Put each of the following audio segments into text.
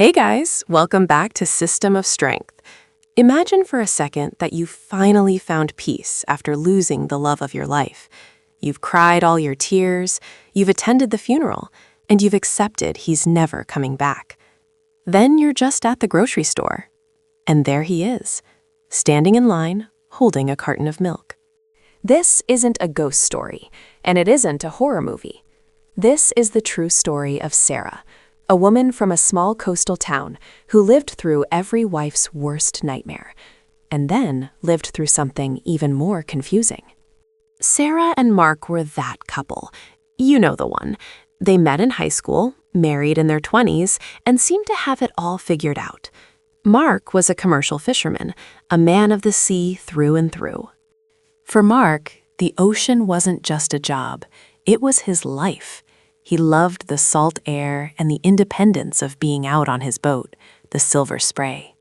Hey guys, welcome back to System of Strength. Imagine for a second that you finally found peace after losing the love of your life. You've cried all your tears, you've attended the funeral, and you've accepted he's never coming back. Then you're just at the grocery store, and there he is, standing in line, holding a carton of milk. This isn't a ghost story, and it isn't a horror movie. This is the true story of Sarah, a woman from a small coastal town who lived through every wife's worst nightmare, and then lived through something even more confusing. Sarah and Mark were that couple. You know the one. They met in high school, married in their 20s, and seemed to have it all figured out. Mark was a commercial fisherman, a man of the sea through and through. For Mark, the ocean wasn't just a job, it was his life. He loved the salt air and the independence of being out on his boat, the silver spray.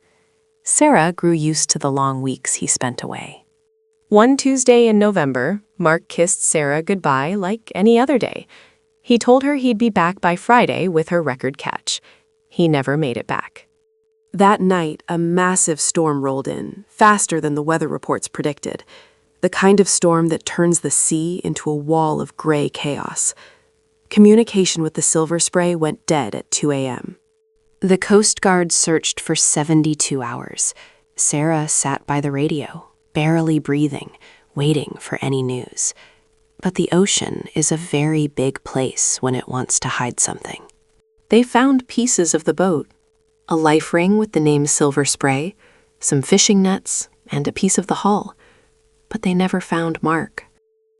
Sarah grew used to the long weeks he spent away. One Tuesday in November, Mark kissed Sarah goodbye like any other day. He told her he'd be back by Friday with her record catch. He never made it back. That night, a massive storm rolled in, faster than the weather reports predicted. The kind of storm that turns the sea into a wall of gray chaos. Communication with the silver spray went dead at 2 a.m. The Coast Guard searched for 72 hours. Sarah sat by the radio, barely breathing, waiting for any news. But the ocean is a very big place when it wants to hide something. They found pieces of the boat, a life ring with the name Silver Spray, some fishing nets, and a piece of the hull. But they never found Mark.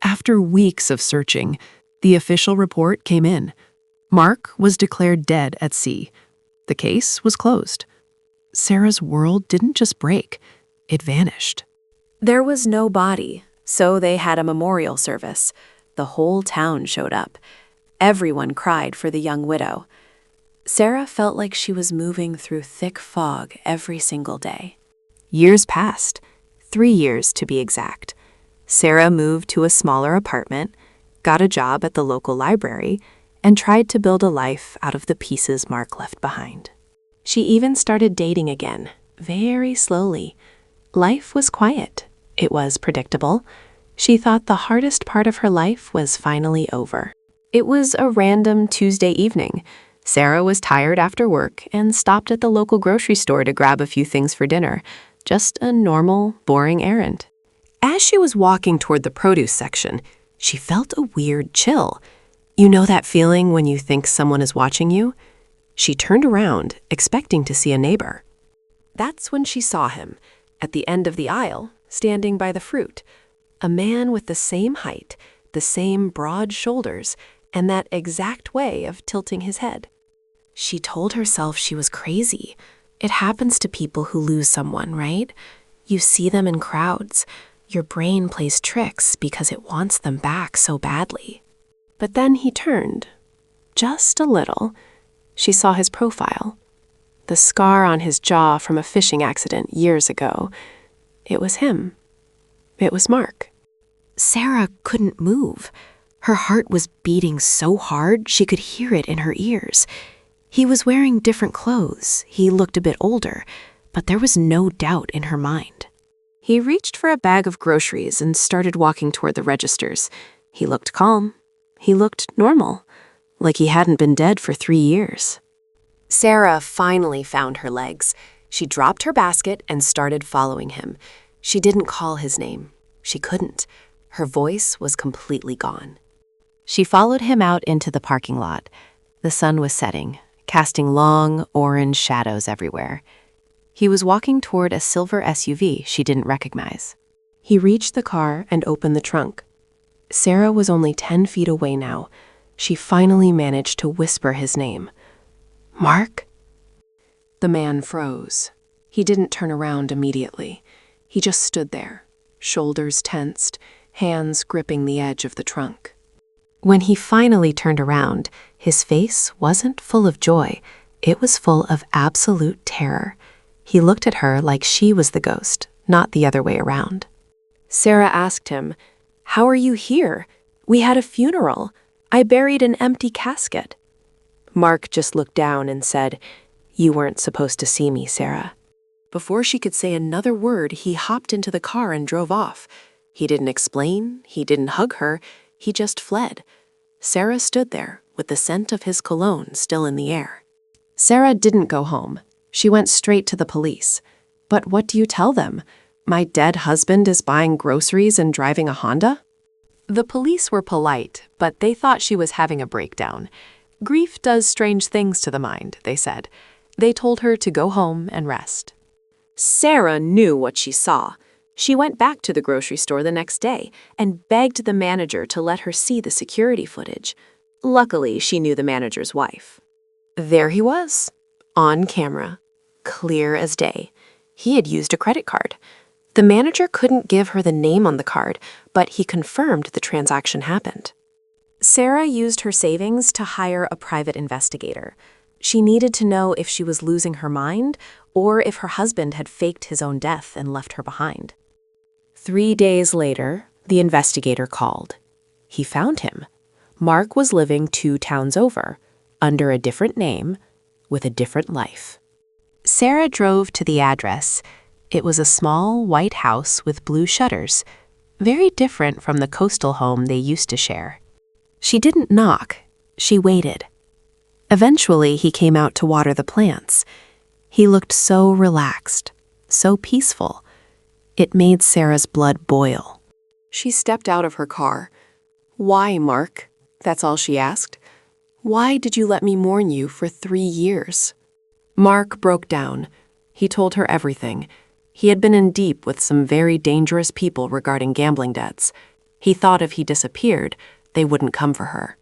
After weeks of searching, the official report came in. Mark was declared dead at sea. The case was closed. Sarah's world didn't just break, it vanished. There was no body, so they had a memorial service. The whole town showed up. Everyone cried for the young widow. Sarah felt like she was moving through thick fog every single day. Years passed, 3 years to be exact. Sarah moved to a smaller apartment, got a job at the local library, and tried to build a life out of the pieces Mark left behind. She even started dating again, very slowly. Life was quiet. It was predictable. She thought the hardest part of her life was finally over. It was a random Tuesday evening. Sarah was tired after work and stopped at the local grocery store to grab a few things for dinner. Just a normal, boring errand. As she was walking toward the produce section, she felt a weird chill. You know that feeling when you think someone is watching you? She turned around, expecting to see a neighbor. That's when she saw him, at the end of the aisle, standing by the fruit. A man with the same height, the same broad shoulders, and that exact way of tilting his head. She told herself she was crazy. It happens to people who lose someone, right? You see them in crowds. Your brain plays tricks because it wants them back so badly. But then he turned. Just a little. She saw his profile. The scar on his jaw from a fishing accident years ago. It was him. It was Mark. Sarah couldn't move. Her heart was beating so hard she could hear it in her ears. He was wearing different clothes. He looked a bit older, but there was no doubt in her mind. He reached for a bag of groceries and started walking toward the registers. He looked calm. He looked normal, like he hadn't been dead for 3 years. Sarah finally found her legs. She dropped her basket and started following him. She didn't call his name. She couldn't. Her voice was completely gone. She followed him out into the parking lot. The sun was setting, casting long, orange shadows everywhere. He was walking toward a silver SUV she didn't recognize. He reached the car and opened the trunk. Sarah was only 10 feet away now. She finally managed to whisper his name. Mark? The man froze. He didn't turn around immediately. He just stood there, shoulders tensed, hands gripping the edge of the trunk. When he finally turned around, his face wasn't full of joy. It was full of absolute terror. He looked at her like she was the ghost, not the other way around. Sarah asked him, "How are you here? We had a funeral. I buried an empty casket." Mark just looked down and said, "You weren't supposed to see me, Sarah." Before she could say another word, he hopped into the car and drove off. He didn't explain, he didn't hug her, he just fled. Sarah stood there, with the scent of his cologne still in the air. Sarah didn't go home. She went straight to the police. But what do you tell them? My dead husband is buying groceries and driving a Honda? The police were polite, but they thought she was having a breakdown. Grief does strange things to the mind, they said. They told her to go home and rest. Sarah knew what she saw. She went back to the grocery store the next day and begged the manager to let her see the security footage. Luckily, she knew the manager's wife. There he was, on camera, clear as day. He had used a credit card. The manager couldn't give her the name on the card, but he confirmed the transaction happened. Sarah used her savings to hire a private investigator. She needed to know if she was losing her mind or if her husband had faked his own death and left her behind. 3 days later, the investigator called. He found him. Mark was living 2 towns over, under a different name, with a different life. Sarah drove to the address. It was a small, white house with blue shutters, very different from the coastal home they used to share. She didn't knock. She waited. Eventually, he came out to water the plants. He looked so relaxed, so peaceful. It made Sarah's blood boil. She stepped out of her car. "Why, Mark?" That's all she asked. "Why did you let me mourn you for 3 years?" Mark broke down. He told her everything. He had been in deep with some very dangerous people regarding gambling debts. He thought if he disappeared, they wouldn't come for her.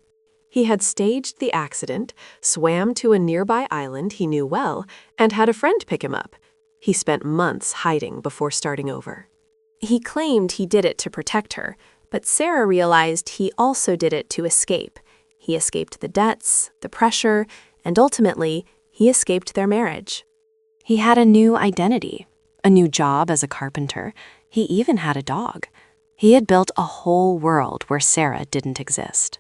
He had staged the accident, swam to a nearby island he knew well, and had a friend pick him up. He spent months hiding before starting over. He claimed he did it to protect her, but Sarah realized he also did it to escape. He escaped the debts, the pressure, and ultimately, he escaped their marriage. He had a new identity, a new job as a carpenter. He even had a dog. He had built a whole world where Sarah didn't exist.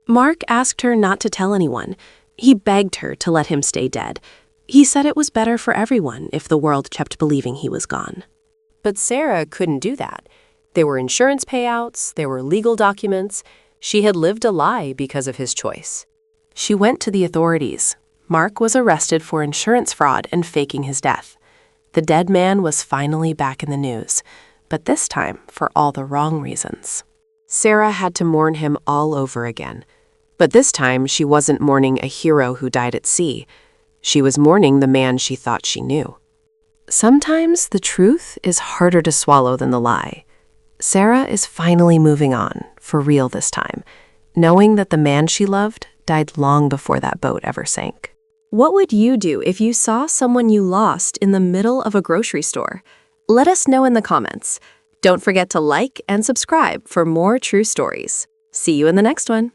Mark asked her not to tell anyone. He begged her to let him stay dead. He said it was better for everyone if the world kept believing he was gone. But Sarah couldn't do that. There were insurance payouts, there were legal documents. She had lived a lie because of his choice. She went to the authorities. Mark was arrested for insurance fraud and faking his death. The dead man was finally back in the news, but this time for all the wrong reasons. Sarah had to mourn him all over again. But this time, she wasn't mourning a hero who died at sea. She was mourning the man she thought she knew. Sometimes the truth is harder to swallow than the lie. Sarah is finally moving on, for real this time, knowing that the man she loved died long before that boat ever sank. What would you do if you saw someone you lost in the middle of a grocery store? Let us know in the comments. Don't forget to like and subscribe for more true stories. See you in the next one.